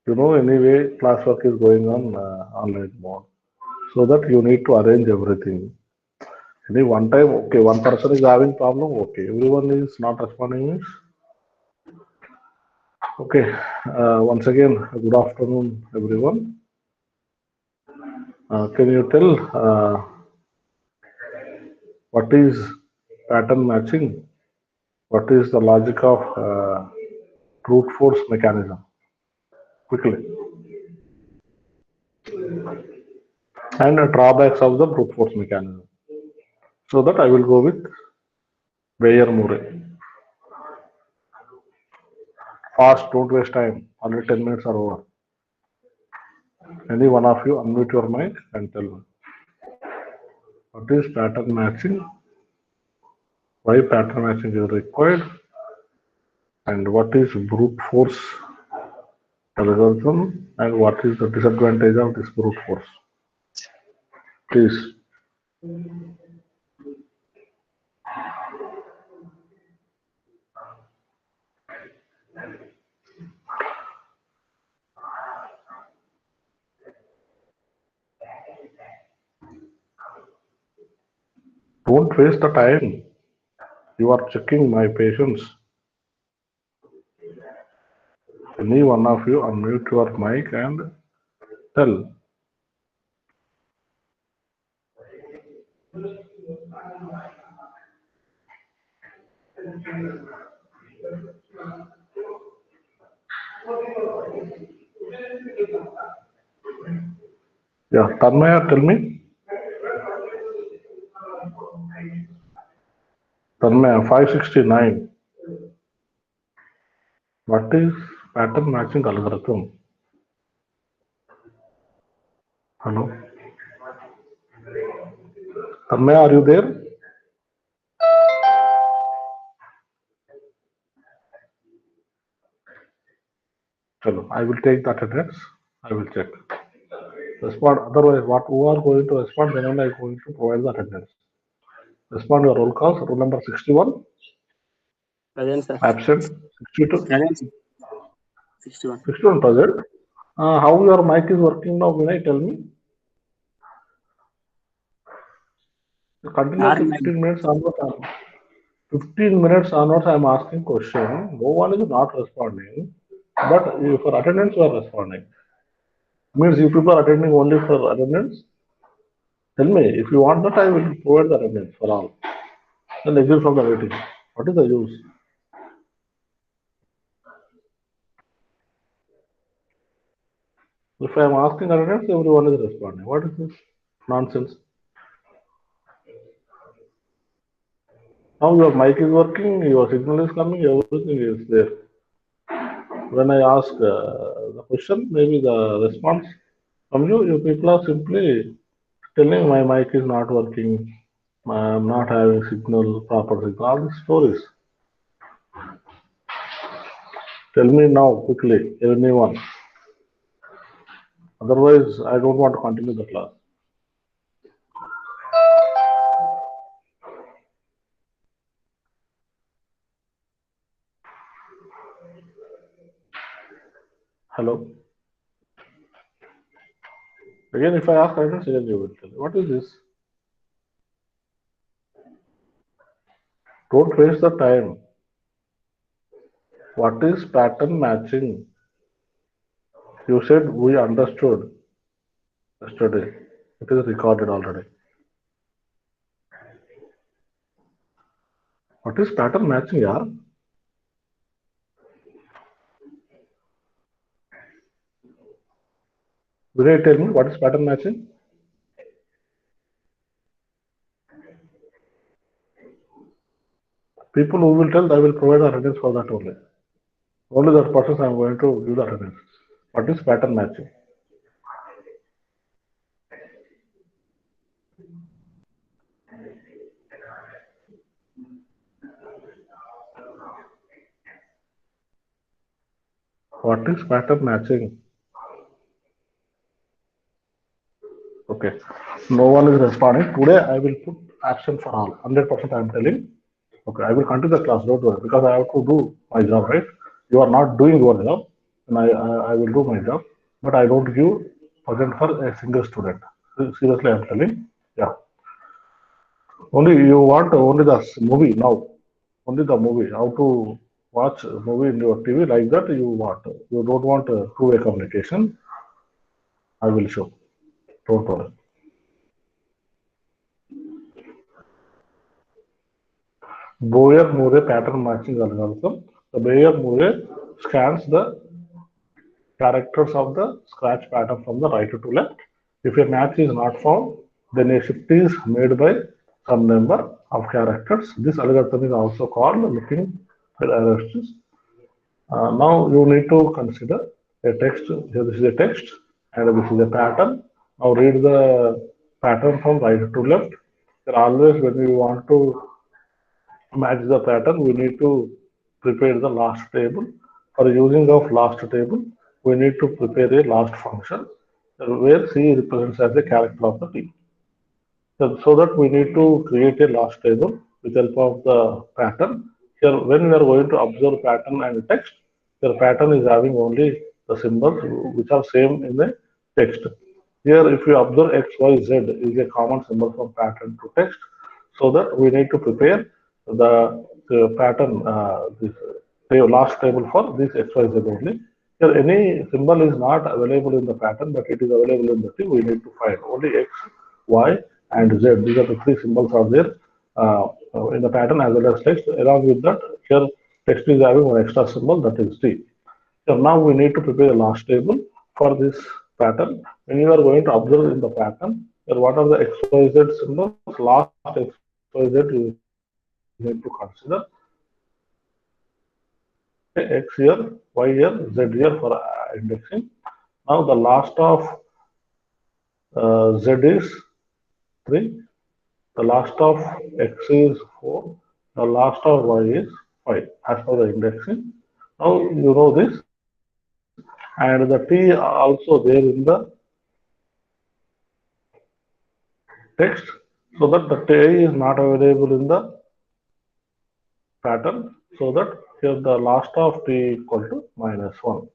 You know, anyway, classwork is going on online mode. So that you need to arrange everything. Any one time, okay, one person is having problem, okay, everyone is not responding. Okay, once again, good afternoon, everyone. Can you tell what is pattern matching? What is the logic of brute force mechanism? Quickly. And the drawbacks of the brute force mechanism. So that I will go with Bayer-Murray. Fast, don't waste time. Only 10 minutes are over. Any one of you unmute your mic and tell me. What is pattern matching? Why pattern matching is required? And what is brute force algorithm? And what is the disadvantage of this brute force? Please. Don't waste the time. You are checking my patience. Any one of you unmute your mic and tell. Yeah, Tanmaya, tell me. Tanmaya, 569. What is pattern matching algorithm? Hello? Tanmaya, are you there? Hello, I will take the attendance. I will check. Respond. Otherwise, what who are going to respond, then only I am going to provide the attendance. Respond your roll calls. Roll number 61. Present, sir. Absent. 62. Present, sir. 61. 61 present. How your mic is working now, Vinay? Tell me. Continuously 15 minutes onwards. 15 minutes onwards, I am asking question. No one is not responding, but for attendance, you are responding. Means you people are attending only for attendance. Tell me, if you want that, I will provide the attendance for all. Then exit from the meeting. What is the use? If I am asking attendance, everyone is responding. What is this nonsense? Now your mic is working, your signal is coming, everything is there. When I ask the question, maybe the response from you, you people are simply telling my mic is not working, I am not having signal, proper signal, all these stories. Tell me now quickly, anyone. Otherwise, I don't want to continue the class. Hello. Again, if I ask attendance, again you will tell. What is this? Don't waste the time. What is pattern matching? You said we understood yesterday. It is recorded already. What is pattern matching, yaar? Will you tell me what is pattern matching? People who will tell, I will provide the attendance for that only. Only that persons I am going to give the attendance. What is pattern matching? What is pattern matching? Okay. No one is responding. Today I will put action for all. 100% I am telling. Okay, I will continue the class, don't worry, because I have to do my job, right? You are not doing your job. and I will do my job, but I don't give present for a single student. Seriously, I'm telling. Yeah. Only you want only the movie now. Only the movie. How to watch a movie in your TV like that you want. You don't want two-way communication. I will show. Don't worry. Boyer-Moore pattern matching algorithm. The Boyer-Moore scans the characters of the scratch pattern from the right to left. If a match is not found, then a shift is made by some number of characters. This algorithm is also called looking for errors. Now you need to consider a text. Here this is a text and this is a pattern. Now read the pattern from right to left. There always when we want to match the pattern, we need to prepare the last table. For using of last table, we need to prepare a last function where C represents as a character of the T. So that we need to create a last table with help of the pattern. Here, when we are going to observe pattern and text, your pattern is having only the symbols which are same in the text. Here, if you observe X, Y, Z is a common symbol from pattern to text, so that we need to prepare the pattern, this last table for this X, Y, Z only. Here, any symbol is not available in the pattern, but it is available in the tree. We need to find only X, Y, and Z. These are the three symbols are there in the pattern as well as text. Along with that, here text is having one extra symbol that is T. So now we need to prepare a last table for this pattern. When you are going to observe in the pattern, here what are the XYZ symbols? Last XYZ you need to consider. Okay, X here, Y here, Z here for indexing. Now the last of Z is 3. The last of X is 4. The last of Y is 5 as per the indexing. Now you know this, and the T also there in the text, so that the T is not available in the pattern, so that here the last of T equal to -1.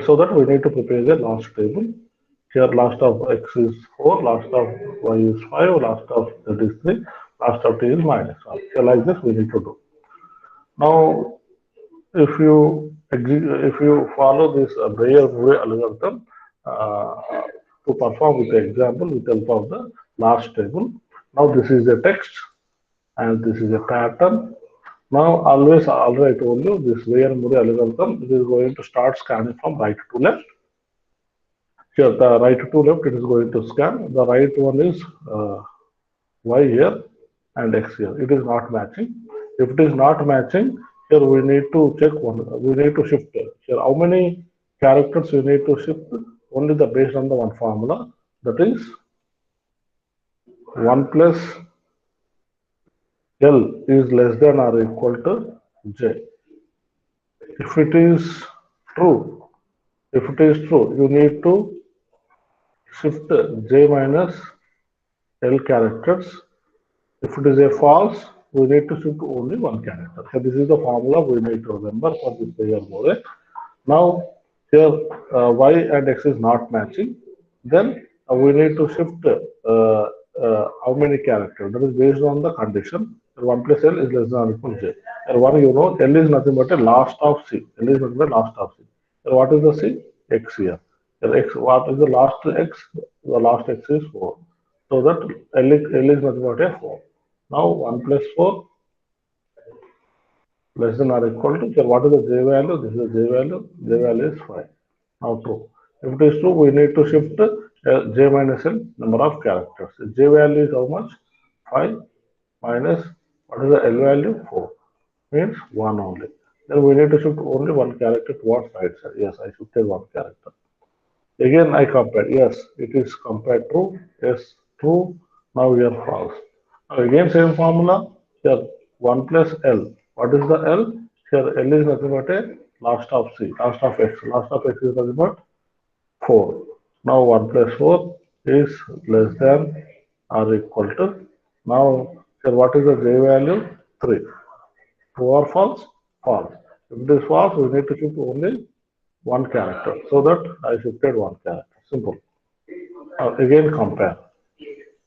So that we need to prepare the last table. Here last of X is 4, last of Y is 5, last of Z is 3, last of T is -1. So like this we need to do. Now if you follow this Breyer-Murray algorithm uh, to perform with the example with the help of the last table. Now this is a text and this is a pattern. Now always, already I told you this Breyer-Murray algorithm it is going to start scanning from right to left. Here the right to left it is going to scan. The right one is Y here and X here. It is not matching. If it is not matching, here we need to check one. We need to shift here. How many characters we need to shift? Only the based on the one formula. That is 1 plus L is less than or equal to J. If it is true, you need to shift J minus L characters. If it is a false, we need to shift only one character. So this is the formula we need to remember for this Breyer-Murray. Now here y and x is not matching. Then we need to shift how many characters. That is based on the condition. 1 plus L is less than or equal to J. And one you know L is nothing but a last of C. L is nothing but last of C. And what is the C? X here. And X, what is the last X? The last X is 4. So that L is nothing but a 4. Now 1 plus 4 less than or equal to, so what is the J value? This is the J value. J value is 5. Now true. If it is true, we need to shift J minus L number of characters. J value is how much? 5 minus what is the L value? 4. Means 1 only. Then we need to shift only one character towards right side. Yes, I shifted one character. Again, I compared. Yes, it is compared true. Yes, true. Now we are false. Now again, same formula. Here, 1 plus L. What is the L? Here, L is nothing but a last of C, last of X. Last of X is nothing but 4. Now 1 plus 4 is less than or equal to. Now, here, what is the J value? 3. True or false? False. If it is false, we need to shift only one character. So that I shifted one character. Simple. Again compare.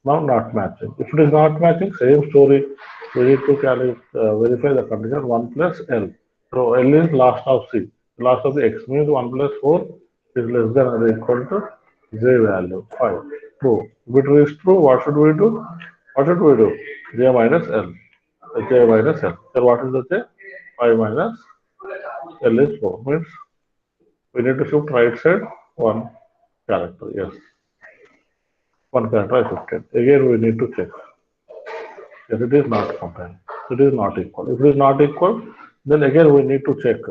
Now not matching. If it is not matching, same story. We need to verify the condition 1 plus L. So L is last of C. Last of the X means 1 plus 4 is less than or equal to J value 5. True. If it is true, what should we do? What should we do? J minus L. J minus L. So what is the J? 5 minus L is 4. Means we need to shift right side one character. Yes. One character I shifted. Again we need to check. Yes, it is not comparing. It is not equal. If it is not equal, then again we need to check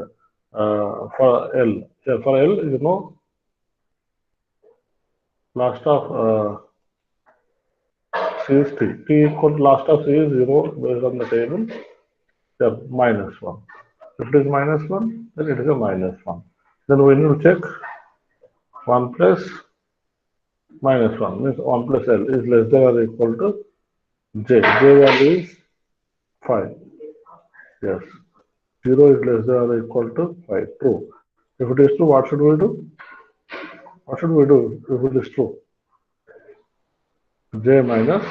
for L. Yeah, for L, last of C is T. T equal to last of C is 0 based on the table. Yeah, minus 1. If it is minus 1, then it is a minus 1. Then we need to check 1 plus minus 1 means 1 plus L is less than or equal to J. J value is 5. Yes. 0 is less than or equal to 5. True. If it is true, what should we do? What should we do if it is true? J minus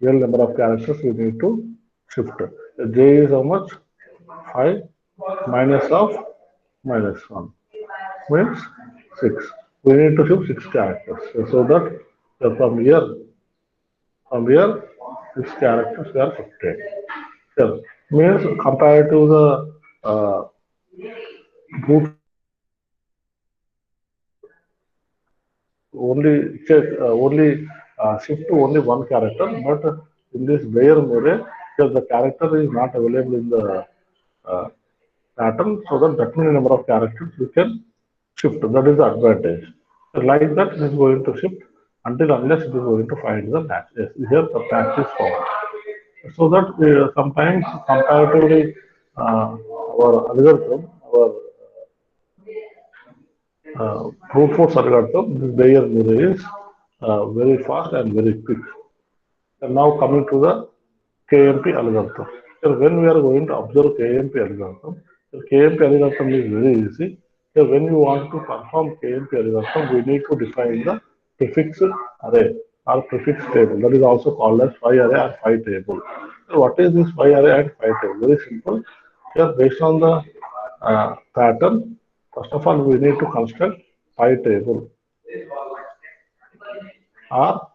L number of characters we need to shift. J is how much? 5 minus of minus 1 means 6. We need to shift 6 characters. So that from here 6 characters we are shifted. Yes. Means compared to the brute force only check only shift to only one character, but in this where mode, because the character is not available in the uh, pattern, so that many number of characters we can shift. That is the advantage. Like that, it is going to shift until unless it is going to find the match. Yes, here the match is found. So that sometimes comparatively our algorithm, our brute force algorithm, this Bayer mirror is very fast and very quick. And now coming to the KMP algorithm. So when we are going to observe KMP algorithm, the KMP algorithm is very easy. So when you want to perform KMP algorithm, we need to define the prefix array or prefix table. That is also called as phi array or phi table. So what is this phi array and phi table? Very simple. Here based on the pattern, first of all we need to construct phi table or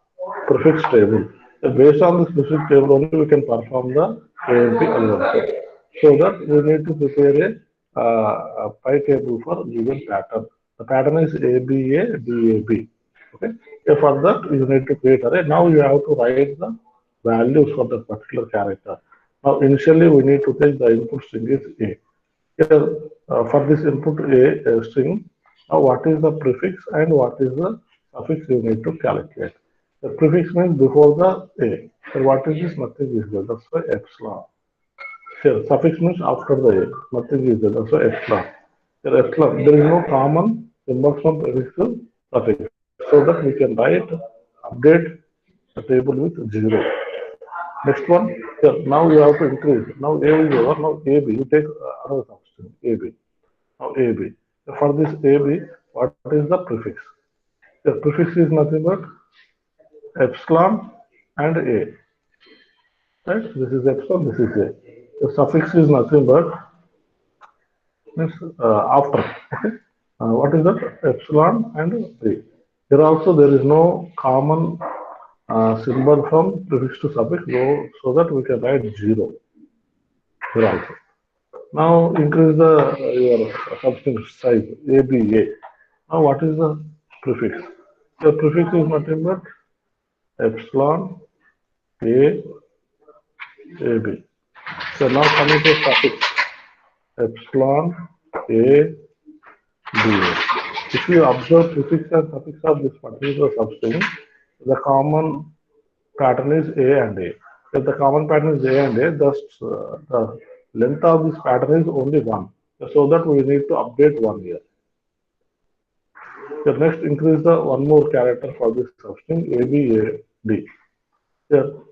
prefix table. So based on this prefix table only we can perform the KMP algorithm. So that we need to prepare a pi table for given pattern. The pattern is ABA, DAB. Okay. So for that you need to create array. Now you have to write the values for the particular character. Now initially we need to take the input string is A. Here for this input A string, now what is the prefix and what is the suffix you need to calculate. The prefix means before the A. So what is this? Nothing is there. That's why epsilon. Here suffix means after the A. Nothing is there. That's why epsilon. Here epsilon. There is no common symbol from prefix to suffix. So that we can write, update the table with 0. Next one. Here now you have to increase. Now A is over. Now AB. You take another substring AB. Now AB. For this AB, what is the prefix? The prefix is nothing but epsilon and A. Right? This is epsilon, this is A. The suffix is nothing but means after. Okay. What is that? Epsilon and A. Here also there is no common symbol from prefix to suffix, so that we can write 0 here also. Now increase the your substring size ABA. Now what is the prefix? The prefix is nothing but epsilon A AB. So now coming to suffix epsilon A BA. If you observe prefix and suffix of this particular substring, the common pattern is A and A. If the common pattern is A and A, the length of this pattern is only 1. So that we need to update 1 here. The next increase the one more character for this substring ABAD. The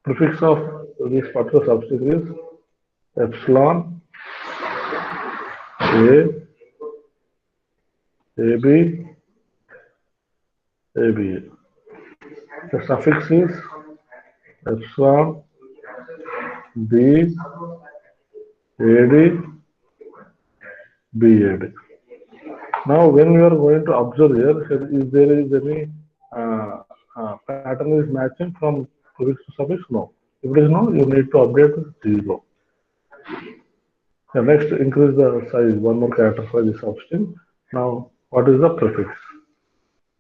prefix of this particular substring is epsilon AB, ABA. The suffix is epsilon, B, AD, BAD. Now, when we are going to observe here, if there is any pattern is matching from prefix to suffix, no. If it is no, you need to update with 0. Next, increase the size, one more character for the substring. Now, what is the prefix?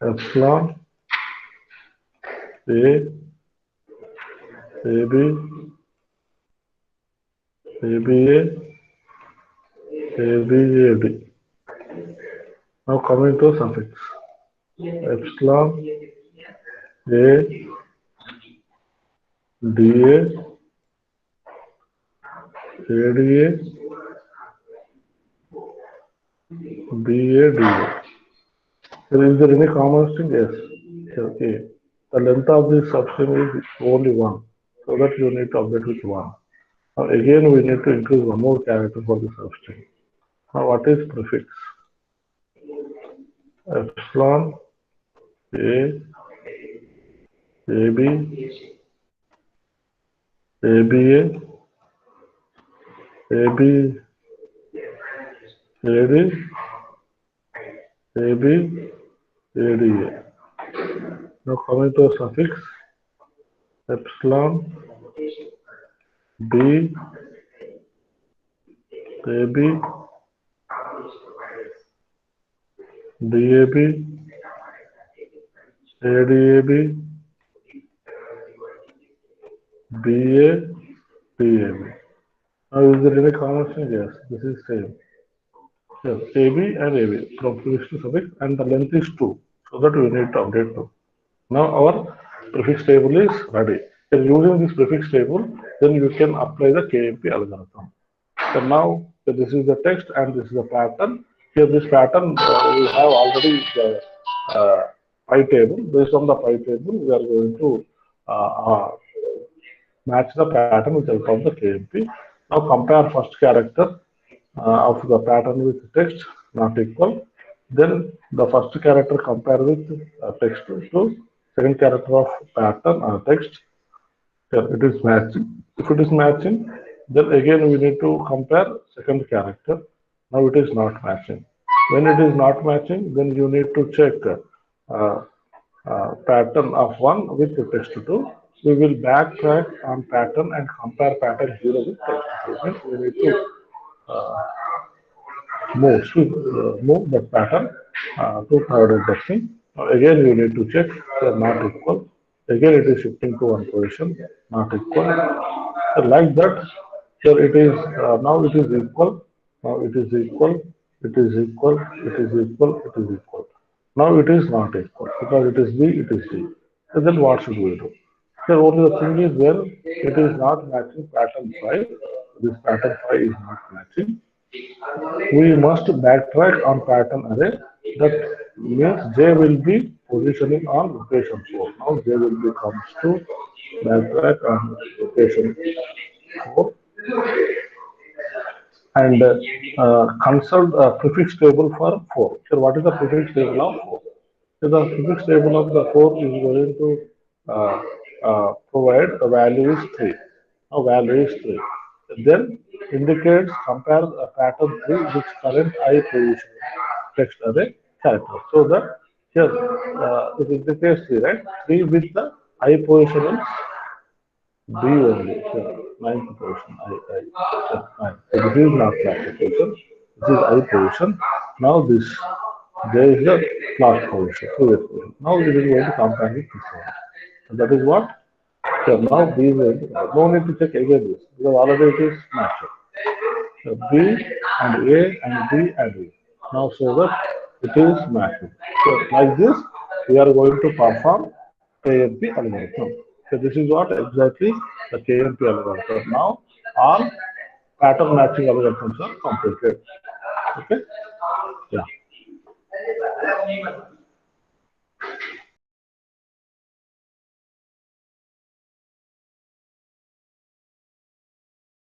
Epsilon, A, AB, ABA, ABAD. Now coming to suffix. Epsilon, A, DA, ADA, BADA. Is there any common string? Yes. Okay. The length of this substring is only 1. So that you need to update with 1. Now again we need to increase one more character for the substring. Now what is prefix? Epsilon, A, AB, ABA, AB, AD, AB, ADA. Now coming to suffix, epsilon, B, AB, DAB, ADAB, BA, DAB. Now is there any common string? Yes, this is same. Yes, AB and AB from prefix to suffix, and the length is 2, so that we need to update 2. Now our prefix table is ready. And using this prefix table, then you can apply the KMP algorithm. So now this is the text and this is the pattern. Here this pattern we have already the pi table. Based on the pi table, we are going to match the pattern with the help of the KMP. Now compare first character of the pattern with text not equal. Then the first character compare with text to second character of pattern text. Here it is matching. If it is matching, then again we need to compare second character. Now it is not matching. When it is not matching, then you need to check pattern of 1 with the text 2. We will backtrack on pattern and compare pattern 0 with text 2. We need to move the pattern to third indexing. Again, you need to check they are not equal. Again, it is shifting to one position, not equal. So like that, here it is, now it is equal, now it is equal, it is equal, it is equal, it is equal. Now it is not equal because it is B, it is C. So then what should we do? So only the thing is when it is not matching pattern 5, this pattern 5 is not matching, we must backtrack on pattern array. That means J will be positioning on location 4. Now J will be comes to backtrack on location 4 and consult prefix table for 4. So what is the prefix table of 4? So the prefix table of the 4 is going to provide the value is 3. Now value is 3. Then indicates compare the pattern 3 with current I position text array character. So that here it indicates 3, right? 3 with the I position is B only. Here, 9th position. I. So this is not last position. This is I position. Now this there is the last position. Previous position. Now it is going to compare with this one. So that is what. So now B is going to, no need to check again this because already it is matched. So B and A and B and A. Now so that it is matching. So like this, we are going to perform KMP algorithm. So this is what exactly the KMP algorithm. Now all pattern matching algorithms are completed. Okay. Yeah.